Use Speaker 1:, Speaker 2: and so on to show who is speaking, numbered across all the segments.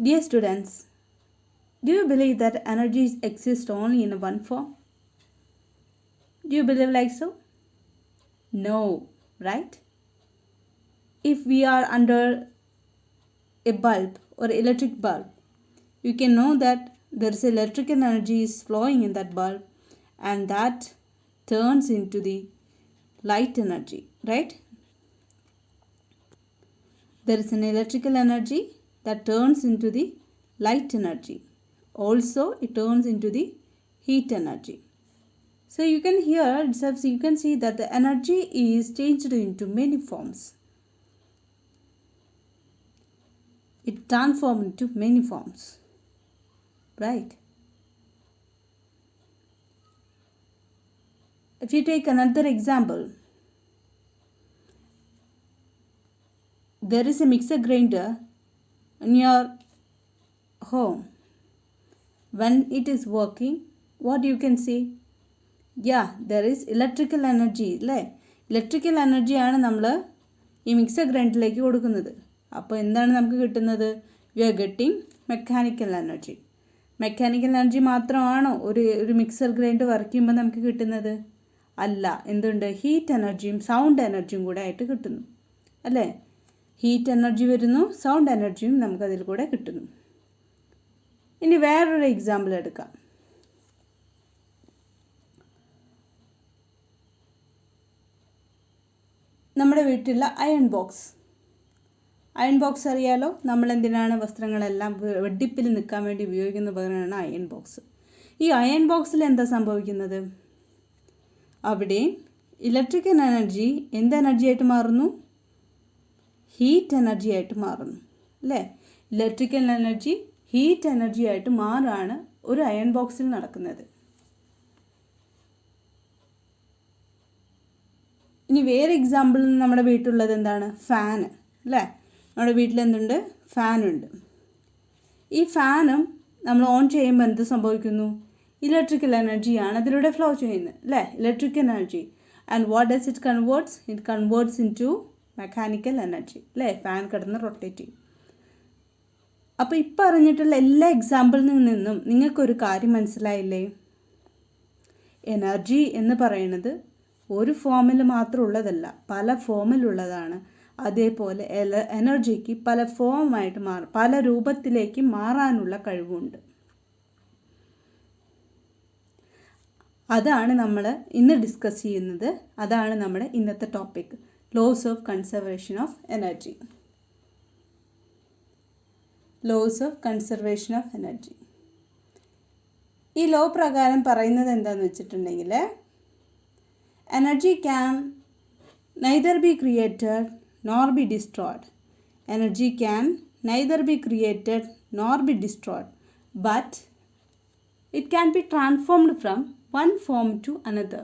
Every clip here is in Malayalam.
Speaker 1: Dear students, do you believe that energy exists only in one form? Do you believe like so? No, right? If we are under a bulb or electric bulb, you can know that there is electrical energy is flowing in that bulb and that turns into the light energy, right? There is an electrical energy that turns into the light energy. Also, it turns into the heat energy. So you can hear itself, you can see that the energy is changed into many forms. It transformed into many forms, right? If you take another example, there is a mixer grinder in your home. When it is working, what you can see? Yeah, there is electrical energy, അല്ലേ? ഇലക്ട്രിക്കൽ എനർജിയാണ് നമ്മൾ ഈ മിക്സർ ഗ്രൈൻഡറിലേക്ക് കൊടുക്കുന്നത്. അപ്പോൾ എന്താണ് നമുക്ക് കിട്ടുന്നത്? We are getting mechanical energy. Mechanical energy മാത്രമാണോ ഒരു മിക്സർ ഗ്രൈൻഡർ വർക്ക് ചെയ്യുമ്പോൾ നമുക്ക് കിട്ടുന്നത്? അല്ല. എന്തുണ്ട്? ഹീറ്റ് എനർജിയും സൗണ്ട് എനർജിയും കൂടെ ആയിട്ട് കിട്ടുന്നു, അല്ലേ? ഹീറ്റ് എനർജി വരുന്നു, സൗണ്ട് എനർജിയും നമുക്കതിൽ കൂടെ കിട്ടുന്നു. ഇനി വേറൊരു എക്സാമ്പിൾ എടുക്കാം. നമ്മുടെ വീട്ടിലുള്ള അയൺ ബോക്സ് അറിയാലോ. നമ്മളെന്തിനാണ് വസ്ത്രങ്ങളെല്ലാം വെടിപ്പിൽ നിൽക്കാൻ വേണ്ടി ഉപയോഗിക്കുന്ന ഉപകരണമാണ് അയൺ ബോക്സ്. ഈ അയൺ ബോക്സിൽ എന്താ സംഭവിക്കുന്നത്? അവിടെ ഇലക്ട്രിക്കൽ എനർജി എന്ത് എനർജി ആയിട്ട് മാറുന്നു? ഹീറ്റ് എനർജി ആയിട്ട് മാറുന്നു, അല്ലേ? ഇലക്ട്രിക്കൽ എനർജി ഹീറ്റ് എനർജി ആയിട്ട് മാറാണ് ഒരു അയൺ ബോക്സിൽ നടക്കുന്നത്. ഇനി വേറെ എക്സാമ്പിൾ നമ്മുടെ വീട്ടിലുള്ളത് എന്താണ്? ഫാന്, അല്ലേ? നമ്മുടെ വീട്ടിൽ എന്തുണ്ട്? ഫാനുണ്ട്. ഈ ഫാനും നമ്മൾ ഓൺ ചെയ്യുമ്പോൾ എന്ത് സംഭവിക്കുന്നു? ഇലക്ട്രിക്കൽ എനർജിയാണ് അതിലൂടെ ഫ്ലോ ചെയ്യുന്നത്, അല്ലേ? Electrical energy. And what does it converts? It converts into mechanical energy, അല്ലേ? ഫാൻ കിടന്ന് റൊട്ടേറ്റ് ചെയ്യും. അപ്പോൾ ഇപ്പം അറിഞ്ഞിട്ടുള്ള എല്ലാ എക്സാമ്പിളിൽ നിന്നും നിങ്ങൾക്കൊരു കാര്യം മനസ്സിലായില്ലേ? എനർജി എന്ന് പറയുന്നത് ഒരു ഫോമിൽ മാത്രം ഉള്ളതല്ല, പല ഫോമിലുള്ളതാണ്. അതേപോലെ എനർജിക്ക് പല ഫോമായിട്ട് പല രൂപത്തിലേക്ക് മാറാനുള്ള കഴിവുണ്ട്. അതാണ് നമ്മൾ ഇന്ന് ഡിസ്കസ് ചെയ്യുന്നത്. അതാണ് നമ്മുടെ ഇന്നത്തെ topic, laws of conservation of energy. Laws of conservation of energy. ഈ ലോ പ്രകാരം പറയുന്നത് എന്താണെന്ന് വെച്ചിട്ടുണ്ടെങ്കിൽ, energy can neither be created nor be destroyed. Energy can neither be created nor be destroyed, but it can be transformed from one form to another.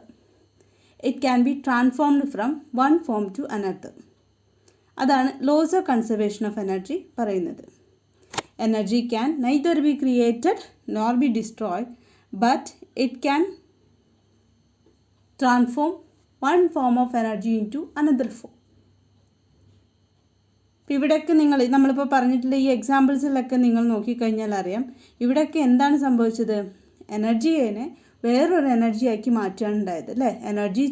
Speaker 1: It can be transformed from one form to another. അതാണ് laws of conservation of energy പറയുന്നത്. Energy can neither be created nor be destroyed, but it can transform one form of energy into another form. ഇപ്പോൾ ഇവിടെയൊക്കെ നമ്മളിപ്പോൾ പറഞ്ഞിട്ടുള്ള ഈ എക്സാമ്പിൾസിലൊക്കെ നിങ്ങൾ നോക്കിക്കഴിഞ്ഞാൽ അറിയാം, ഇവിടെയൊക്കെ എന്താണ് സംഭവിച്ചത്? എനർജിയെ വേറൊരു എനർജിയാക്കി മാറ്റാണ് ഉണ്ടായത്, അല്ലേ? Energy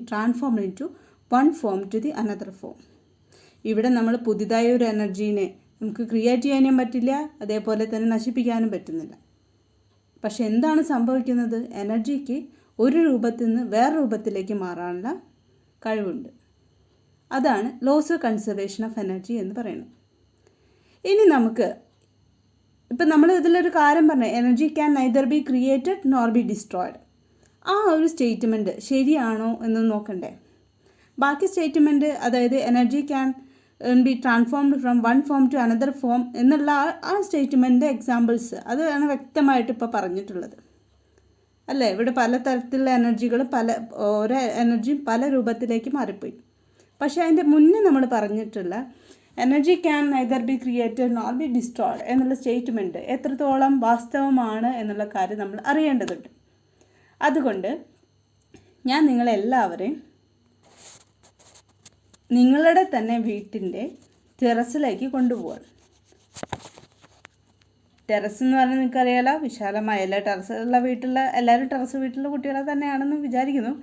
Speaker 1: transform into one form to the another form. ഇവിടെ നമ്മൾ പുതിയതായ ഒരു എനർജീനെ നമുക്ക് ക്രിയേറ്റ് ചെയ്യാനും പറ്റില്ല, അതേപോലെ തന്നെ നശിപ്പിക്കാനും പറ്റുന്നില്ല. പക്ഷെ എന്താണ് സംഭവിക്കുന്നത്? എനർജിക്ക് ഒരു രൂപത്തിൽ നിന്ന് വേറെ രൂപത്തിലേക്ക് മാറാനുള്ള കഴിവുണ്ട്. അതാണ് laws of conservation of energy എന്ന് പറയുന്നത്. ഇനി നമുക്ക് ഇപ്പം നമ്മൾ ഇതിലൊരു കാര്യം പറഞ്ഞു, energy can neither be created nor be destroyed. ആ ഒരു സ്റ്റേറ്റ്മെൻറ്റ് ശരിയാണോ എന്ന് നോക്കണ്ടേ? ബാക്കി സ്റ്റേറ്റ്മെൻറ്റ്, അതായത് energy can be transformed from one form to another form എന്നുള്ള ആ സ്റ്റേറ്റ്മെൻറ്റിൻ്റെ എക്സാമ്പിൾസ് അതാണ് വ്യക്തമായിട്ട് ഇപ്പോൾ പറഞ്ഞിട്ടുള്ളത്, അല്ലേ? ഇവിടെ പല തരത്തിലുള്ള എനർജികൾ ഓരോ എനർജിയും പല രൂപത്തിലേക്ക് മാറിപ്പോയി. പക്ഷേ അതിൻ്റെ മുന്നേ നമ്മൾ പറഞ്ഞിട്ടുള്ള energy can neither be created nor be destroyed എന്നുള്ള സ്റ്റേറ്റ്മെൻറ്റ് എത്രത്തോളം വാസ്തവമാണ് എന്നുള്ള കാര്യം നമ്മൾ അറിയേണ്ടതുണ്ട്. അതുകൊണ്ട് ഞാൻ നിങ്ങളെല്ലാവരെയും നിങ്ങളുടെ തന്നെ വീട്ടിൻ്റെ ടെറസിലേക്ക് കൊണ്ടുപോകാം. ടെറസ് എന്ന് പറഞ്ഞാൽ നിങ്ങൾക്കറിയാലോ, വിശാലമായ എല്ലാ ടെറസുള്ള വീട്ടിലുള്ള എല്ലാവരും ടെറസ് വീട്ടിലുള്ള കുട്ടികളെ തന്നെയാണെന്ന് വിചാരിക്കുന്നു.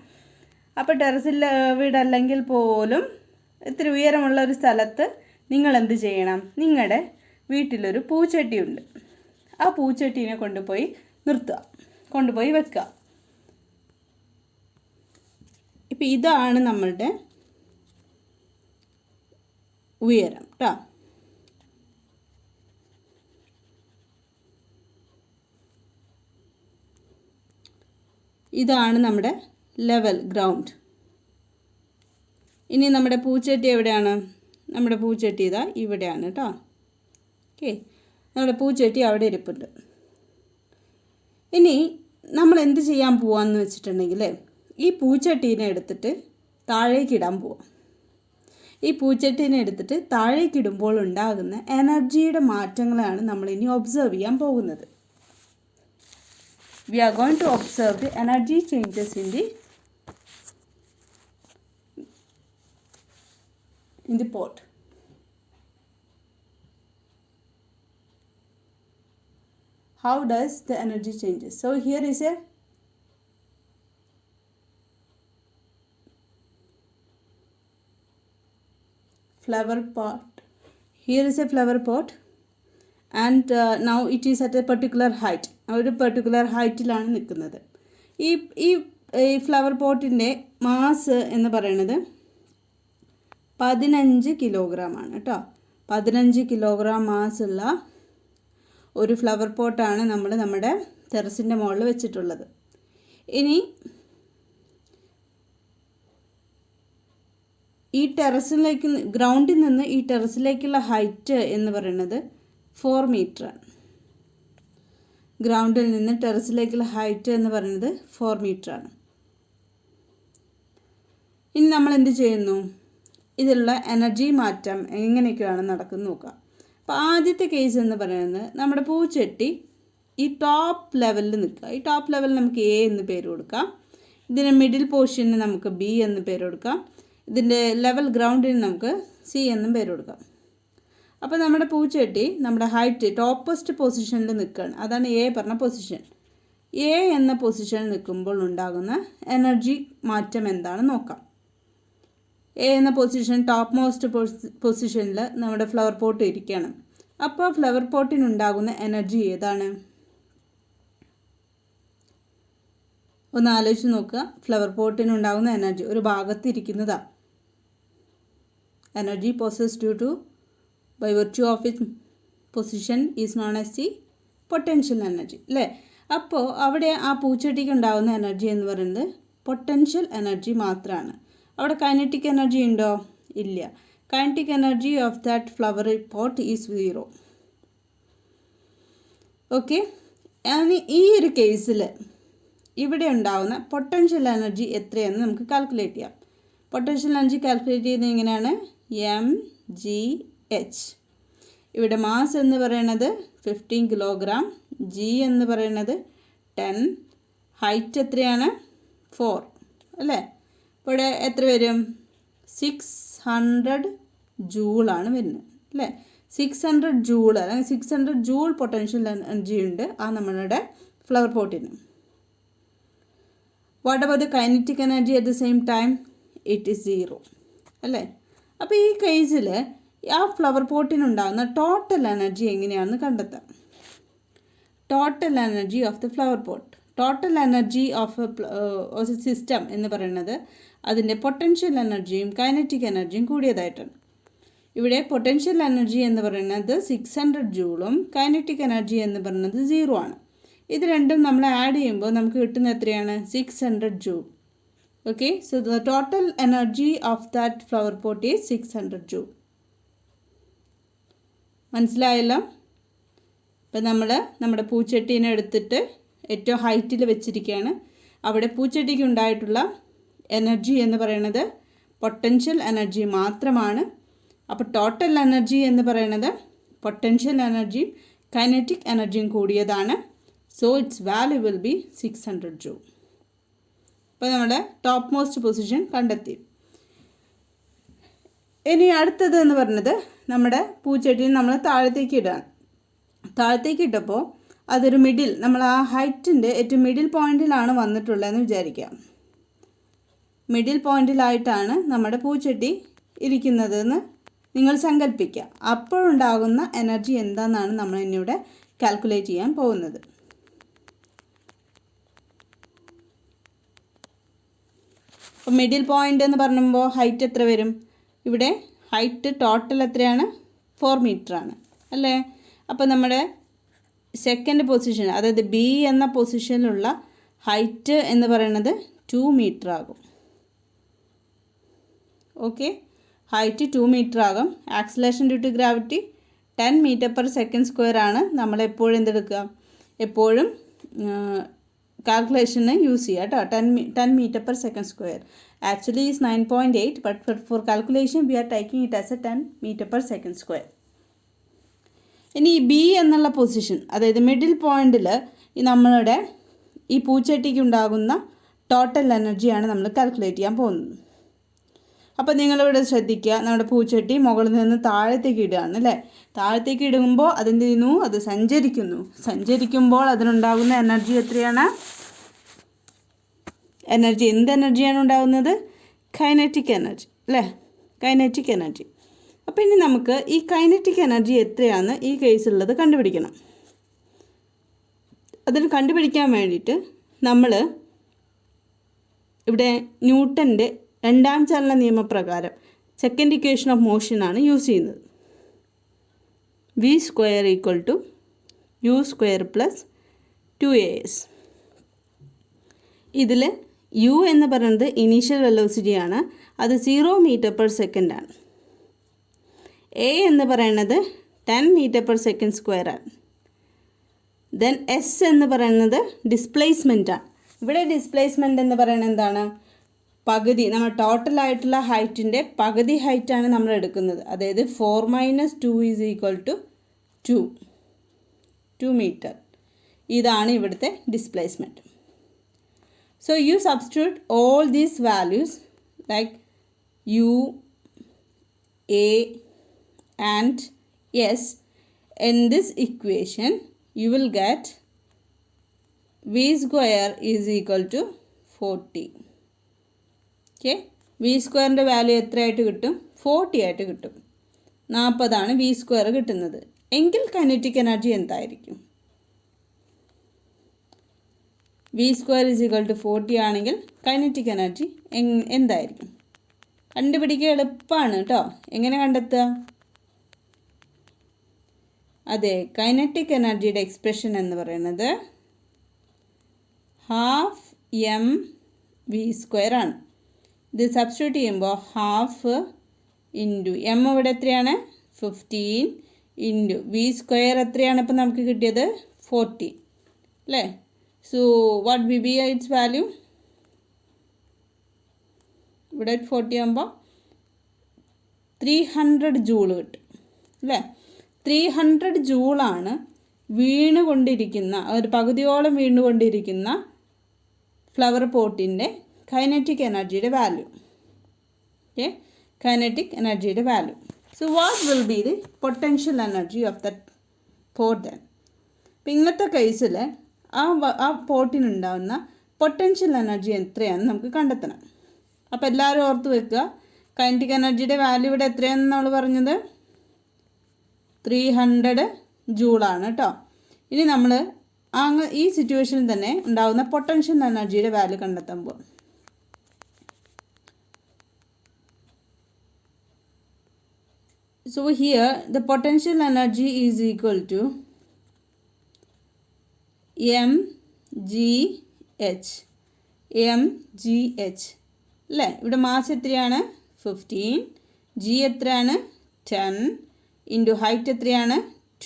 Speaker 1: അപ്പോൾ ടെറസിൽ വീടല്ലെങ്കിൽ പോലും ഇത്തിരി ഉയരമുള്ള ഒരു സ്ഥലത്ത് നിങ്ങൾ എന്ത് ചെയ്യണം? നിങ്ങളുടെ വീട്ടിലൊരു പൂച്ചട്ടിയുണ്ട്. ആ പൂച്ചട്ടീനെ കൊണ്ടുപോയി നിർത്തുക, കൊണ്ടുപോയി വെക്കുക. ഇപ്പം ഇതാണ് നമ്മളുടെ ഉയരം കേട്ടോ. ഇതാണ് നമ്മുടെ ലെവൽ ഗ്രൗണ്ട്. ഇനി നമ്മുടെ പൂച്ചട്ടി എവിടെയാണ്? നമ്മുടെ പൂച്ചട്ടി ഇതാ ഇവിടെയാണ് കേട്ടോ. ഓക്കെ, നമ്മുടെ പൂച്ചട്ടി അവിടെ ഇരിപ്പുണ്ട്. ഇനി നമ്മൾ എന്ത് ചെയ്യാൻ പോവാന്ന് വെച്ചിട്ടുണ്ടെങ്കിൽ ഈ പൂച്ചട്ടീനെ എടുത്തിട്ട് താഴേക്കിടാൻ പോവാം. ഈ പൂച്ചട്ടീനെ എടുത്തിട്ട് താഴേക്കിടുമ്പോൾ ഉണ്ടാകുന്ന എനർജിയുടെ മാറ്റങ്ങളാണ് നമ്മളിനി ഒബ്സർവ് ചെയ്യാൻ പോകുന്നത്. We are going to observe the energy changes in the pot. How does the energy changes? So here is a flower pot. Here is a flower pot, and now it is at a particular height. ഒരു പെർട്ടിക്കുലർ ഹൈറ്റിലാണ് നിൽക്കുന്നത്. ഈ ഫ്ലവർ പോട്ടിൻ്റെ മാസ് എന്ന് പറയുന്നത് 15 കിലോഗ്രാമാണ് കേട്ടോ. 15 കിലോഗ്രാം മാസുള്ള ഒരു ഫ്ലവർ പോട്ടാണ് നമ്മൾ നമ്മുടെ ടെറസിൻ്റെ മുകളിൽ വെച്ചിട്ടുള്ളത്. ഇനി ഈ ടെറസിലേക്ക്, ഗ്രൗണ്ടിൽ നിന്ന് ഈ ടെറസിലേക്കുള്ള ഹൈറ്റ് എന്ന് പറയുന്നത് 4 മീറ്ററാണ്. ഗ്രൗണ്ടിൽ നിന്ന് ടെറസിലേക്കുള്ള ഹൈറ്റ് എന്ന് പറയുന്നത് 4 മീറ്ററാണ്. ഇനി നമ്മൾ എന്ത് ചെയ്യുന്നു? ഇതിലുള്ള എനർജി മാറ്റം എങ്ങനെയൊക്കെയാണ് നടക്കുന്നത് നോക്കാം. അപ്പോൾ ആദ്യത്തെ കേസ് എന്ന് പറയുന്നത് നമ്മുടെ പൂച്ചട്ടി ഈ ടോപ്പ് ലെവലിൽ നിൽക്കുക. ഈ ടോപ്പ് ലെവലിൽ നമുക്ക് എ എന്ന് പേര് കൊടുക്കാം. ഇതിന് മിഡിൽ പോർഷന് നമുക്ക് ബി എന്ന് പേര് കൊടുക്കാം. ഇതിൻ്റെ ലെവൽ ഗ്രൗണ്ടിന് നമുക്ക് സി എന്നും പേര് കൊടുക്കാം. അപ്പോൾ നമ്മുടെ പൂച്ചട്ടി നമ്മുടെ ഹൈറ്റ് ടോപ്പസ്റ്റ് പൊസിഷനിൽ നിൽക്കുകയാണ്. അതാണ് എ പറഞ്ഞ പൊസിഷൻ. എ എന്ന പൊസിഷനിൽ നിൽക്കുമ്പോൾ ഉണ്ടാകുന്ന എനർജി മാറ്റം എന്താണെന്ന് നോക്കാം. എ എന്ന പൊസിഷൻ ടോപ്പ് മോസ്റ്റ് പൊസിഷനിൽ നമ്മുടെ ഫ്ലവർ പോട്ട് ഇരിക്കുകയാണ്. അപ്പോൾ ഫ്ലവർ പോട്ടിനുണ്ടാകുന്ന എനർജി ഏതാണ്? ഒന്ന് ആലോചിച്ച് നോക്കുക. ഫ്ലവർ പോട്ടിനുണ്ടാകുന്ന എനർജി ഒരു ഭാഗത്ത് ഇരിക്കുന്നതാണ്. Energy possessed due to by virtue of its position is known as the potential energy അല്ലേ. അപ്പോൾ അവിടെ ആ പൂച്ചട്ടിക്ക് ഉണ്ടാകുന്ന എനർജി എന്ന് പറയുന്നത് പൊട്ടൻഷ്യൽ എനർജി മാത്രമാണ്. അവിടെ കൈനറ്റിക് എനർജി ഉണ്ടോ? ഇല്ല. Kinetic energy of that flower pot is 0. Okay, ഈ ഒരു കേസിൽ ഇവിടെ ഉണ്ടാകുന്ന പൊട്ടൻഷ്യൽ എനർജി എത്രയാണെന്ന് നമുക്ക് കാൽക്കുലേറ്റ് ചെയ്യാം. പൊട്ടൻഷ്യൽ എനർജി കാൽക്കുലേറ്റ് ചെയ്യുന്നത് എങ്ങനെയാണ്? mgh. ഇവിടെ മാസ് എന്ന് പറയുന്നത് 15 കിലോഗ്രാം, ജി എന്ന് പറയുന്നത് 10, ഹൈറ്റ് എത്രയാണ്? 4 അല്ലേ. അപ്പോൾ ഇവിടെ എത്ര വരും? 600 ജൂളാണ് വരുന്നത് അല്ലേ. 600 ജൂൾ അല്ലെങ്കിൽ 600 ജൂൾ പൊട്ടൻഷ്യൽ എനർജി ഉണ്ട് ആ നമ്മളുടെ ഫ്ലവർ പോട്ടിന്. What about the kinetic energy at the same time? It is 0 അല്ലേ. അപ്പോൾ ഈ കേസിൽ ആ ഫ്ലവർ പോട്ടിനുണ്ടാകുന്ന ടോട്ടൽ എനർജി എങ്ങനെയാണെന്ന് കണ്ടെത്താം. Total energy of the flower pot, total energy of A system എന്ന് പറയുന്നത് അതിൻ്റെ പൊട്ടൻഷ്യൽ എനർജിയും കൈനറ്റിക് എനർജിയും കൂടിയതായിട്ടാണ്. ഇവിടെ പൊട്ടൻഷ്യൽ എനർജി എന്ന് പറയുന്നത് 600 ജൂളും കൈനറ്റിക് എനർജി എന്ന് പറയുന്നത് 0 ആണ്. ഇത് രണ്ടും നമ്മൾ ആഡ് ചെയ്യുമ്പോൾ നമുക്ക് കിട്ടുന്ന എത്രയാണ്? 600 joule. Okay, so the total energy of that flower pot is 600 joule. മനസ്സിലായല്ലോ? ഇപ്പം നമ്മൾ നമ്മുടെ പൂച്ചട്ടീനെ എടുത്തിട്ട് ഏറ്റവും ഹൈറ്റിൽ വെച്ചിരിക്കുകയാണ്. അവിടെ പൂച്ചട്ടിക്ക് ഉണ്ടായിട്ടുള്ള എനർജി എന്ന് പറയുന്നത് പൊട്ടൻഷ്യൽ എനർജി മാത്രമാണ്. അപ്പോൾ ടോട്ടൽ എനർജി എന്ന് പറയുന്നത് പൊട്ടൻഷ്യൽ എനർജിയും കൈനറ്റിക് എനർജിയും കൂടിയതാണ്. So it's value will be 600 joule. അപ്പോൾ നമ്മുടെ ടോപ്പ് മോസ്റ്റ് പൊസിഷൻ കണ്ടെത്തി. ഇനി അടുത്തത് എന്ന് പറയുന്നത് നമ്മുടെ പൂച്ചട്ടിനെ നമ്മൾ താഴത്തേക്ക് ഇടാൻ. താഴത്തേക്ക് ഇട്ടപ്പോൾ അതൊരു മിഡിൽ, നമ്മൾ ആ ഹൈറ്റിൻ്റെ ഏറ്റവും മിഡിൽ പോയിന്റിലാണ് വന്നിട്ടുള്ളതെന്ന് വിചാരിക്കാം. മിഡിൽ പോയിന്റിലായിട്ടാണ് നമ്മുടെ പൂച്ചട്ടി ഇരിക്കുന്നതെന്ന് നിങ്ങൾ സങ്കല്പിക്കുക. അപ്പോഴുണ്ടാകുന്ന എനർജി എന്താണെന്നാണ് നമ്മൾ ഇന്നിവിടെ കാൽക്കുലേറ്റ് ചെയ്യാൻ പോകുന്നത്. അപ്പോൾ മിഡിൽ പോയിന്റ് എന്ന് പറയുമ്പോൾ ഹൈറ്റ് എത്ര വരും? ഇവിടെ ഹൈറ്റ് ടോട്ടൽ എത്രയാണ്? 4 മീറ്റർ ആണ് അല്ലേ? അപ്പോൾ നമ്മുടെ സെക്കൻഡ് പൊസിഷൻ, അതായത് ബി എന്ന പൊസിഷനിലുള്ള ഹൈറ്റ് എന്ന് പറയുന്നത് 2 മീറ്റർ ആകും. ഓക്കെ, ഹൈറ്റ് 2 മീറ്റർ ആകും. Acceleration due to gravity 10 metre per second square ആണ് നമ്മൾ എപ്പോഴും എന്തെടുക്കുക, എപ്പോഴും കാൽക്കുലേഷന് യൂസ് ചെയ്യുക കേട്ടോ. 10 metre per second square actually is 9.8, but for calculation we are taking it as a 10 metre per second square. ഇനി ഈ ബി എന്നുള്ള പൊസിഷൻ, അതായത് മിഡിൽ പോയിന്റിൽ നമ്മളുടെ ഈ പൂച്ചട്ടിക്ക് ഉണ്ടാകുന്ന ടോട്ടൽ എനർജിയാണ് നമ്മൾ കാൽക്കുലേറ്റ് ചെയ്യാൻ പോകുന്നത്. അപ്പോൾ നിങ്ങളിവിടെ ശ്രദ്ധിക്കുക, നമ്മുടെ പൂച്ചട്ടി മുകളിൽ നിന്ന് താഴത്തേക്ക് ഇടുകയാണ് അല്ലേ? താഴത്തേക്ക് ഇടുമ്പോൾ അതെന്ത് ചെയ്യുന്നു? അത് സഞ്ചരിക്കുമ്പോൾ അതിനുണ്ടാകുന്ന എനർജി എത്രയാണ്? എനർജി, എന്ത് എനർജിയാണ് ഉണ്ടാകുന്നത്? കൈനറ്റിക് എനർജി അല്ലേ? Kinetic energy. അപ്പോൾ ഇനി നമുക്ക് ഈ കൈനറ്റിക് എനർജി എത്രയാണെന്ന് ഈ കേസിലുള്ളത് കണ്ടുപിടിക്കണം. അതിന് കണ്ടുപിടിക്കാൻ വേണ്ടിയിട്ട് നമ്മൾ ഇവിടെ ന്യൂട്ടൻ്റെ രണ്ടാം ചലന നിയമപ്രകാരം സെക്കൻഡ് ഇക്വേഷൻ ഓഫ് മോഷനാണ് യൂസ് ചെയ്യുന്നത്. v² = u² + 2as. ഇതിൽ u എന്ന് പറയുന്നത് ഇനീഷ്യൽ വെലോസിറ്റിയാണ്, അത് 0 മീറ്റർ പെർ സെക്കൻഡ് ആണ്. a എന്ന് പറയുന്നത് 10 മീറ്റർ പെർ സെക്കൻഡ് സ്ക്വയർ ആണ്. ദെൻ s എന്ന് പറയുന്നത് ഡിസ്പ്ലേസ്മെൻറ്റാണ്. ഇവിടെ ഡിസ്പ്ലേസ്മെൻറ്റ് എന്ന് പറയുന്നത് എന്താണ്? പകുതി, നമ്മൾ ടോട്ടലായിട്ടുള്ള ഹൈറ്റിൻ്റെ പകുതി ഹൈറ്റാണ് നമ്മൾ എടുക്കുന്നത്. അതായത് 4 - 2 = 2 മീറ്റർ. ഇതാണ് ഇവിടുത്തെ displacement. So you substitute all these values like u, a and s in this equation. You will get v² = 40. Okay, v² value എത്രയായിട്ട് കിട്ടും? 40 ആയിട്ട് കിട്ടും. 40 ആണ് v² കിട്ടുന്നത്. എങ്കിൽ കൈനറ്റിക് എനർജി എന്തായിരിക്കും? v² = 40 ആണെങ്കിൽ കൈനറ്റിക് എനർജി എന്തായിരിക്കും? കണ്ടുപിടിക്കുക എളുപ്പമാണ് കേട്ടോ. എങ്ങനെ കണ്ടെത്തുക? അതെ, കൈനറ്റിക് എനർജിയുടെ എക്സ്പ്രഷൻ എന്ന് പറയുന്നത് ½ ആണ്. ഇത് സബ്സ്റ്റിറ്റ്യൂട്ട് ചെയ്യുമ്പോൾ ½ ഇൻറ്റു m ഇവിടെ എത്രയാണ്? 15 ഇൻറ്റു v² എത്രയാണ് ഇപ്പം നമുക്ക് കിട്ടിയത്? 40 അല്ലേ? So what will be its value? ഇവിടെ 40 ആകുമ്പോൾ 300 ജൂൾ കിട്ടും അല്ലേ? 300 ജൂളാണ് വീണുകൊണ്ടിരിക്കുന്ന, ഒരു പകുതിയോളം വീണുകൊണ്ടിരിക്കുന്ന ഫ്ലവർ പോട്ടിൻ്റെ കൈനറ്റിക് എനർജിയുടെ വാല്യൂ. ഓക്കെ, കൈനറ്റിക് എനർജിയുടെ value. So what will be the potential energy of that pot then? ഇപ്പം ഇന്നത്തെ കേസിൽ ആ പോട്ടിനുണ്ടാകുന്ന പൊട്ടൻഷ്യൽ എനർജി എത്രയാണെന്ന് നമുക്ക് കണ്ടെത്തണം. അപ്പോൾ എല്ലാവരും ഓർത്ത് വെക്കുക, കൈനറ്റിക് എനർജിയുടെ വാല്യൂ ഇവിടെ എത്രയാണെന്ന് നമ്മൾ പറഞ്ഞത് 300 ജൂളാണ് കേട്ടോ. ഇനി നമ്മൾ ഈ സിറ്റുവേഷനിൽ തന്നെ ഉണ്ടാകുന്ന പൊട്ടൻഷ്യൽ എനർജിയുടെ വാല്യൂ കണ്ടെത്തുമ്പോൾ so here the potential energy is equal to mgh അല്ലേ? ഇവിടെ മാസ് എത്രയാണ്? 15. ജി എത്രയാണ്? 10 ഇൻറ്റു ഹൈറ്റ് എത്രയാണ്?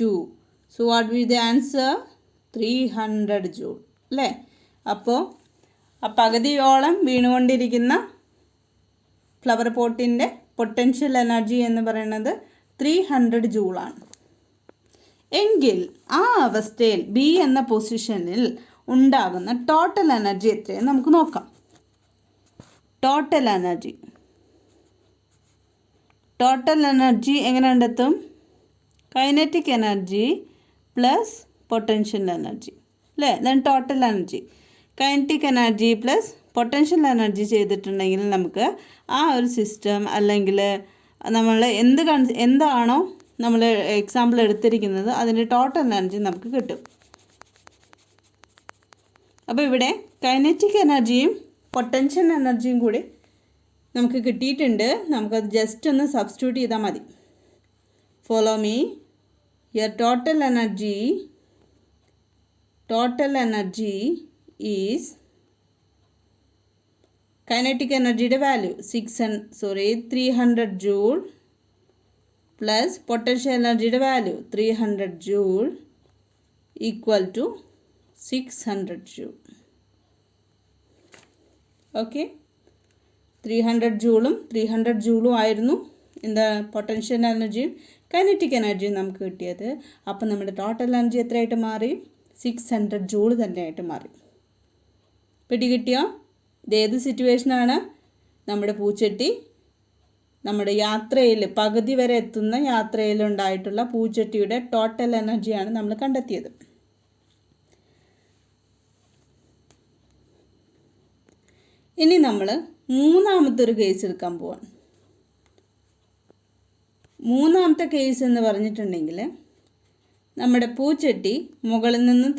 Speaker 1: 2. So what will the answer? 300 joule അല്ലേ? അപ്പോൾ ആ പകുതിയോളം വീണുകൊണ്ടിരിക്കുന്ന ഫ്ലവർ പോട്ടിൻ്റെ പൊട്ടൻഷ്യൽ എനർജി എന്ന് പറയുന്നത് 300 ജൂളാണ്. എങ്കിൽ ആ അവസ്ഥയിൽ ബി എന്ന പൊസിഷനിൽ ഉണ്ടാകുന്ന ടോട്ടൽ എനർജി എത്രയെന്ന് നമുക്ക് നോക്കാം. ടോട്ടൽ എനർജി എങ്ങനെ കണ്ടെത്തും? Kinetic energy plus potential energy അല്ലേ. Then total energy kinetic energy plus potential energy ചെയ്തിട്ടുണ്ടെങ്കിൽ നമുക്ക് ആ ഒരു സിസ്റ്റം അല്ലെങ്കിൽ നമ്മൾ എന്താണോ നമ്മൾ എക്സാമ്പിൾ എടുത്തിരിക്കുന്നത് അതിൻ്റെ ടോട്ടൽ എനർജി നമുക്ക് കിട്ടും. അപ്പോൾ ഇവിടെ കൈനറ്റിക് എനർജിയും പൊട്ടൻഷ്യൽ എനർജിയും കൂടി നമുക്ക് കിട്ടിയിട്ടുണ്ട്. നമുക്കത് ജസ്റ്റ് ഒന്ന് സബ്സ്റ്റിറ്റ്യൂട്ട് ചെയ്താൽ മതി. Follow me. Here total energy is kinetic എനർജിയുടെ വാല്യൂ 300 ജൂൾ പ്ലസ് പൊട്ടൻഷ്യൽ എനർജിയുടെ value 300 joule equal to 600 joule. Okay, 300 ജൂളും 300 ജൂളും ആയിരുന്നു എന്താ പൊട്ടൻഷ്യൽ എനർജിയും കൈനറ്റിക് എനർജിയും നമുക്ക് കിട്ടിയത്. അപ്പം നമ്മുടെ ടോട്ടൽ എനർജി എത്രയായിട്ട് മാറി? 600 ജൂൾ തന്നെയായിട്ട് മാറി. പിടികിട്ടിയോ? ഇതേത് സിറ്റുവേഷനാണ്? നമ്മുടെ പൂച്ചട്ടി നമ്മുടെ യാത്രയിൽ പകുതി വരെ എത്തുന്ന യാത്രയിലുണ്ടായിട്ടുള്ള പൂച്ചട്ടിയുടെ ടോട്ടൽ എനർജിയാണ് നമ്മൾ കണ്ടെത്തിയത്. ഇനി നമ്മൾ മൂന്നാമത്തെ ഒരു കേസ് എടുക്കാൻ പോവാണ്. മൂന്നാമത്തെ കേസ് എന്ന് പറഞ്ഞിട്ടുണ്ടെങ്കിൽ നമ്മുടെ പൂച്ചട്ടി മുകളിൽ നിന്ന്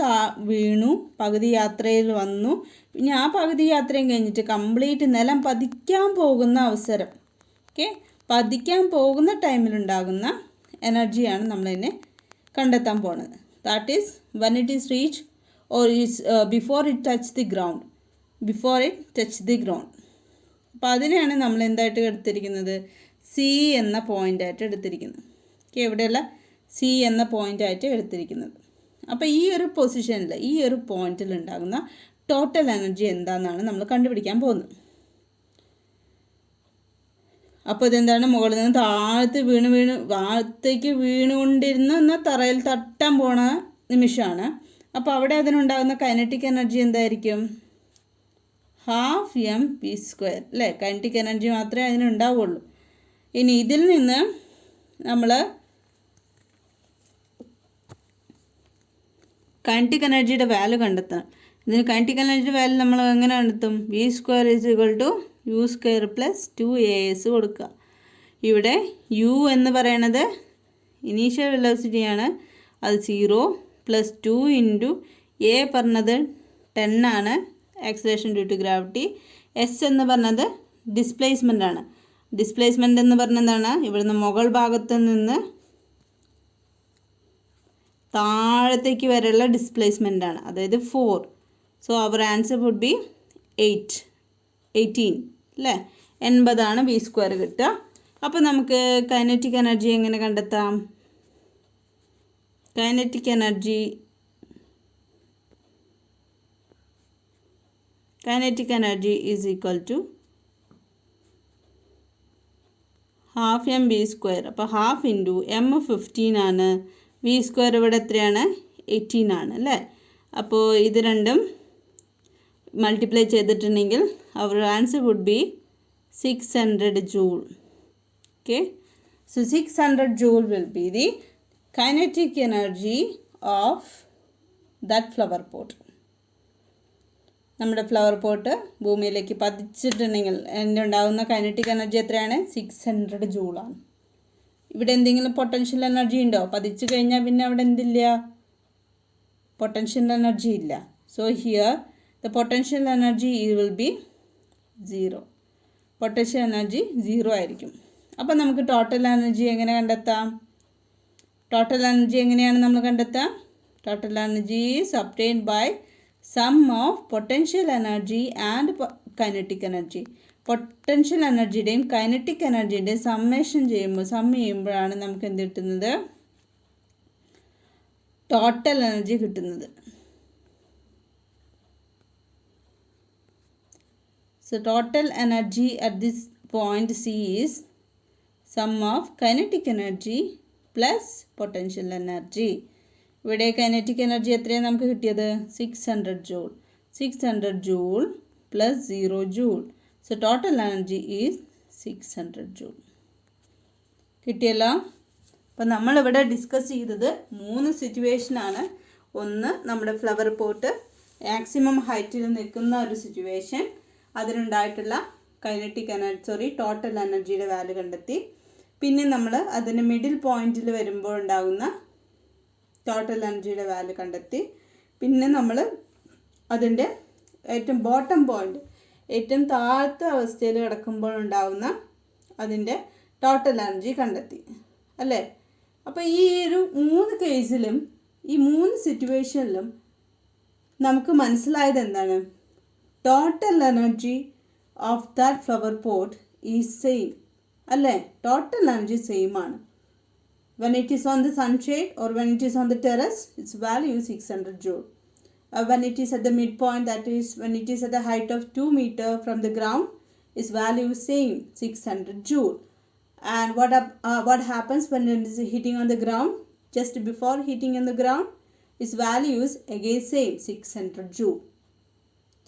Speaker 1: വീണു, പകുതി യാത്രയിൽ വന്നു. ഇനി ആ പകുതി യാത്രയും കഴിഞ്ഞിട്ട് കംപ്ലീറ്റ് നിലം പതിക്കാൻ പോകുന്ന അവസരം, ഓക്കെ, പതിക്കാൻ പോകുന്ന ടൈമിലുണ്ടാകുന്ന എനർജിയാണ് നമ്മളതിനെ കണ്ടെത്താൻ പോണത്. That is when it is reached or is before it touch the ground. അപ്പോൾ അതിനെയാണ് നമ്മൾ എന്തായിട്ട് എടുത്തിരിക്കുന്നത്? സി എന്ന പോയിൻ്റായിട്ട് എടുത്തിരിക്കുന്നത്. ഓക്കെ, ഇവിടെയുള്ള സി എന്ന പോയിൻ്റായിട്ട് എടുത്തിരിക്കുന്നത്. അപ്പോൾ ഈ ഒരു പൊസിഷനിൽ, ഈ ഒരു പോയിന്റിൽ ഉണ്ടാകുന്ന ടോട്ടൽ എനർജി എന്താണെന്നാണ് നമ്മൾ കണ്ടുപിടിക്കാൻ പോകുന്നത്. അപ്പോൾ ഇതെന്താണ്? മുകളിൽ നിന്ന് താഴത്തേക്ക് വീണുകൊണ്ടിരുന്ന തറയിൽ തട്ടാൻ പോണ നിമിഷമാണ്. അപ്പോൾ അവിടെ അതിനുണ്ടാകുന്ന കൈനറ്റിക് എനർജി എന്തായിരിക്കും? 12 mv², അല്ലേ? കൈനറ്റിക് എനർജി മാത്രമേ അതിനുണ്ടാവുള്ളൂ. ഇനി ഇതിൽ നിന്ന് നമ്മൾ കൈനറ്റിക് എനർജിയുടെ വാല്യൂ കണ്ടെത്തണം. ഇതിന് കൈനറ്റിക് എനർജിയുടെ വാല്യൂ നമ്മൾ എങ്ങനെ കണ്ടെത്തും? v² = u² + 2as കൊടുക്കുക. ഇവിടെ u എന്ന് പറയണത് ഇനീഷ്യൽ വെലോസിറ്റിയാണ്, അത് 0 + 2 × a പറഞ്ഞത് 10 ആണ്, acceleration due to gravity. S എന്ന് പറഞ്ഞത് ഡിസ്പ്ലേസ്മെൻ്റ് ആണ്. ഡിസ്പ്ലേസ്മെൻ്റ് എന്ന് പറഞ്ഞതാണ് ഇവിടുന്ന് മുകൾ ഭാഗത്ത് നിന്ന് താഴത്തേക്ക് വരെയുള്ള ഡിസ്പ്ലേസ്മെൻ്റ് ആണ്, അതായത് 4. So our answer would be 18 അല്ലേ? 80 v² കിട്ടുക. അപ്പോൾ നമുക്ക് കൈനറ്റിക് എനർജി എങ്ങനെ കണ്ടെത്താം? Kinetic energy is equal to 12 mv². അപ്പോൾ 12 × m 15 ആണ്, v² ഇവിടെ എത്രയാണ്? 18 ആണ് അല്ലേ? അപ്പോൾ ഇത് രണ്ടും മൾട്ടിപ്ലൈ ചെയ്തിട്ടുണ്ടെങ്കിൽ our answer would be 600 joule. Okay, so 600 joule will be the kinetic energy of that flower pot. നമ്മുടെ ഫ്ലവർ പോട്ട് ഭൂമിയിലേക്ക് പതിച്ചിട്ടുണ്ടെങ്കിൽ ഉണ്ടാകുന്ന കൈനറ്റിക് എനർജി എത്രയാണ്? 600 ജൂളാണ്. ഇവിടെ എന്തെങ്കിലും പൊട്ടൻഷ്യൽ എനർജി ഉണ്ടോ? പതിച്ചു കഴിഞ്ഞാൽ പിന്നെ അവിടെ എന്തില്ല? പൊട്ടൻഷ്യൽ എനർജി ഇല്ല. So here the potential energy will be 0. Potential energy 0 ആയിരിക്കും. അപ്പോൾ നമുക്ക് ടോട്ടൽ എനർജി എങ്ങനെ കണ്ടെത്താം? ടോട്ടൽ എനർജി എങ്ങനെയാണ് നമ്മൾ കണ്ടെത്താം? Total energy is obtained by sum of potential energy and kinetic energy. Potential എനർജിയുടെയും കൈനറ്റിക് എനർജിയുടെയും സം ചെയ്യുമ്പോഴാണ് നമുക്ക് എന്ത് കിട്ടുന്നത്? ടോട്ടൽ എനർജി കിട്ടുന്നത്. So total energy at this point C is sum of kinetic energy plus potential energy. ഇവിടെ കൈനറ്റിക് എനർജി എത്രയാണ് നമുക്ക് കിട്ടിയത്? 600 joule. 600 joule plus 0 joule. So total energy is 600 joule. കിട്ടിയല്ലോ? അപ്പം നമ്മളിവിടെ ഡിസ്കസ് ചെയ്തത് 3 സിറ്റുവേഷനാണ്. ഒന്ന്, നമ്മുടെ ഫ്ലവർ പോട്ട് മാക്സിമം ഹൈറ്റിൽ നിൽക്കുന്ന ഒരു സിറ്റുവേഷൻ, അതിനുണ്ടായിട്ടുള്ള ടോട്ടൽ എനർജിയുടെ വാല്യൂ കണ്ടെത്തി. പിന്നെ നമ്മൾ അതിന് മിഡിൽ പോയിന്റിൽ വരുമ്പോൾ ഉണ്ടാകുന്ന ടോട്ടൽ എനർജിയുടെ വാല്യൂ കണ്ടെത്തി. പിന്നെ നമ്മൾ അതിൻ്റെ ഏറ്റവും ബോട്ടം പോയിന്റ്, ഏറ്റവും താഴത്തെ അവസ്ഥയിൽ കിടക്കുമ്പോൾ ഉണ്ടാകുന്ന അതിൻ്റെ ടോട്ടൽ എനർജി കണ്ടെത്തി അല്ലേ. അപ്പോൾ ഈ ഒരു 3 കേസിലും ഈ 3 സിറ്റുവേഷനിലും നമുക്ക് മനസ്സിലായത് എന്താണ്? Total energy of that flower pot is same അല്ലേ. ടോട്ടൽ എനർജി സെയിം ആണ്. When it is on the sunshade or when it is on the terrace, its value is 600 joule. When it is at the midpoint, that is when it is at the height of 2 meter from the ground, its value is same 600 joule. And what happens when it is hitting on the ground? Just before hitting on the ground, its value is again same 600 joule.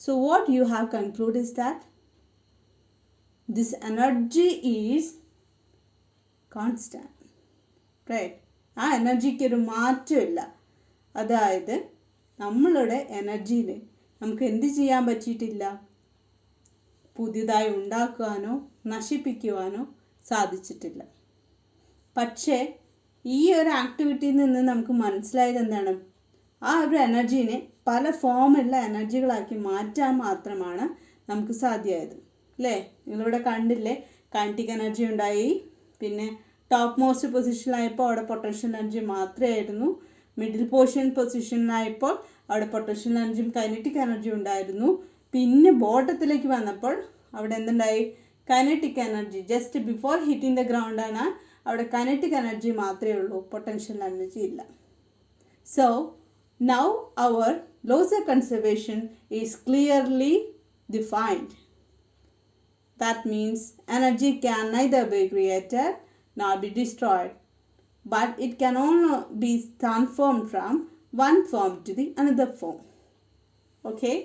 Speaker 1: So what you have concluded is that this energy is constant. Right. ആ എനർജിക്ക് ഒരു മാറ്റമില്ല. അതായത് നമ്മളുടെ എനർജിയിൽ നമുക്ക് എന്ത് ചെയ്യാൻ പറ്റിയിട്ടില്ല? പുതിയതായി ഉണ്ടാക്കുവാനോ നശിപ്പിക്കുവാനോ സാധിച്ചിട്ടില്ല. പക്ഷേ ഈ ഒരു ആക്ടിവിറ്റിയിൽ നിന്ന് നമുക്ക് മനസ്സിലായത് എന്താണ്? ആ ഒരു എനർജീനെ പല ഫോമുള്ള എനർജികളാക്കി മാറ്റാൻ മാത്രമാണ് നമുക്ക് സാധ്യമായത് അല്ലേ. നിങ്ങളിവിടെ കണ്ടില്ലേ, കൈനറ്റിക് എനർജി ഉണ്ടായി. പിന്നെ ടോപ്പ് മോസ്റ്റ് പൊസിഷനിലായപ്പോൾ അവിടെ പൊട്ടൻഷ്യൽ എനർജി മാത്രമേ ആയിരുന്നു. മിഡിൽ പോർഷൻ പൊസിഷനിലായപ്പോൾ അവിടെ പൊട്ടൻഷ്യൽ എനർജിയും കൈനറ്റിക് എനർജി ഉണ്ടായിരുന്നു. പിന്നെ ബോട്ടത്തിലേക്ക് വന്നപ്പോൾ അവിടെ എന്തുണ്ടായി? Kinetic energy. Just before hitting the ground ആണ് അവിടെ കൈനറ്റിക് എനർജി മാത്രമേ ഉള്ളൂ, പൊട്ടൻഷ്യൽ എനർജി ഇല്ല. So now our laws of conservation is clearly defined. That means energy can neither be created nor be destroyed, but it can only be transformed from one form to the another form. Okay.